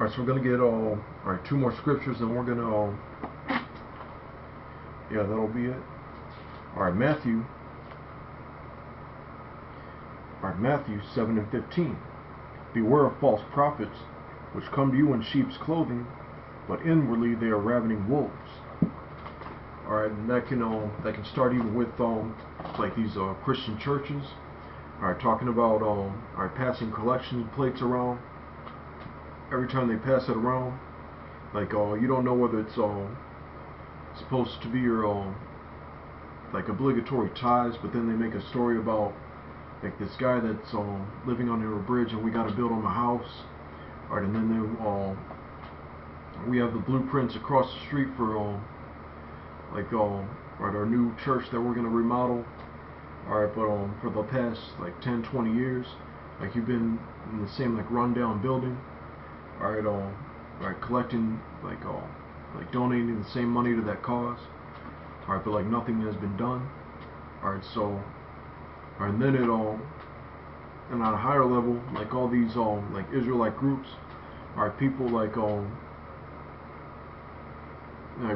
Alright, so we're going to get alright, two more scriptures, and we're going to yeah, that'll be it. Alright, Matthew 7:15. Beware of false prophets, which come to you in sheep's clothing, but inwardly they are ravening wolves. Alright, and that can start even with like these Christian churches. Alright, talking about alright, passing collection plates around. Every time they pass it around, like you don't know whether it's supposed to be your like obligatory tithes, but then they make a story about like this guy that's living under a bridge, and we got to build him a house. Alright, and then we have the blueprints across the street for like right, our new church that we're gonna remodel. Alright, but for the past like 10-20 years, like you've been in the same like rundown building. Alright, alright, collecting like donating the same money to that cause. Alright, but like nothing has been done. Alright, so and then and on a higher level, like all these like Israelite groups, alright, people like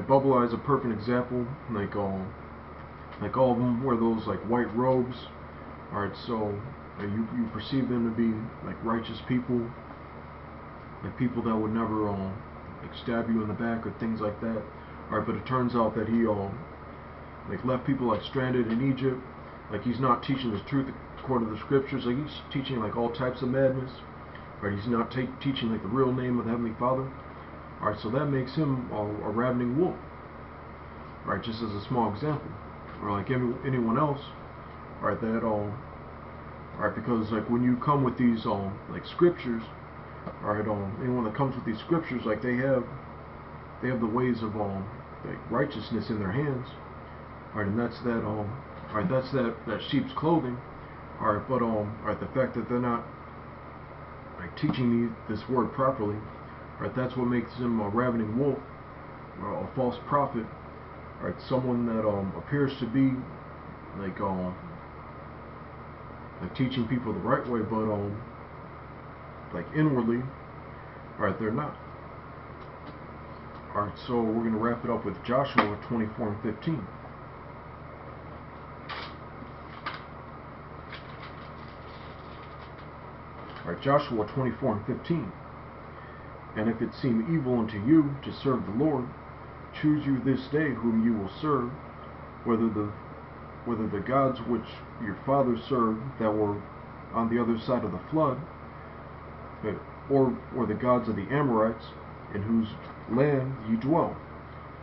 Bubble Eye is a perfect example. Like all of them wear those like white robes. Alright, so you perceive them to be like righteous people, like people that would never like stab you in the back or things like that. Alright, but it turns out that he like left people like stranded in Egypt. Like he's not teaching the truth according to the scriptures. Like he's teaching like all types of madness. Alright, he's not teaching like the real name of the Heavenly Father. Alright, so that makes him a ravening wolf. Alright, just as a small example. Or like anyone else. Alright, that alright, because like when you come with these like scriptures, alright, anyone that comes with these scriptures, like they have the ways of like righteousness in their hands. Alright, and that's that alright, that's that sheep's clothing. Alright, but alright, the fact that they're not like teaching this word properly, alright, that's what makes him a ravening wolf, or a false prophet. Alright, someone that appears to be like teaching people the right way, but like inwardly, alright, they're not. Alright, so we're gonna wrap it up with Joshua 24:15. Alright, Joshua 24:15. And if it seem evil unto you to serve the Lord, choose you this day whom you will serve, whether the gods which your fathers served that were on the other side of the flood, or the gods of the Amorites, in whose land ye dwell.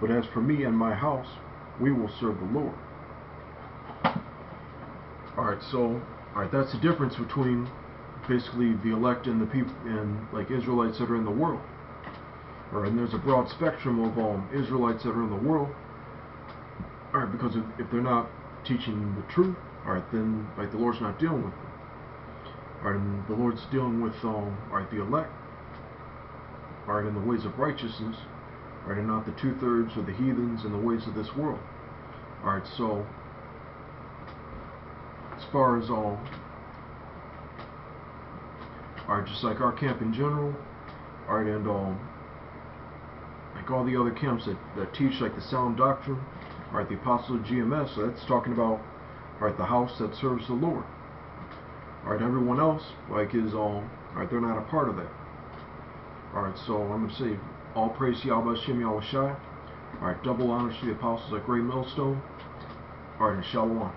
But as for me and my house, we will serve the Lord. Alright, so that's the difference between basically the elect and the people and like Israelites that are in the world. Alright, and there's a broad spectrum of Israelites that are in the world. Alright, because if they're not teaching the truth, alright, then like the Lord's not dealing with them. Alright, and the Lord's dealing with alright, the elect, alright, in the ways of righteousness, alright, and not the 2/3 of the heathens in the ways of this world. Alright, so as far as alright, just like our camp in general, alright, and like all the other camps that teach like the sound doctrine, alright, the Apostle of GMS, so that's talking about alright, the house that serves the Lord. Alright, everyone else like is alright, they're not a part of that. Alright, so I'm gonna say all praise to Yahweh Shem Yahweh Shai. Alright, double honors to the apostles at Great Millstone. Alright, and Shalom.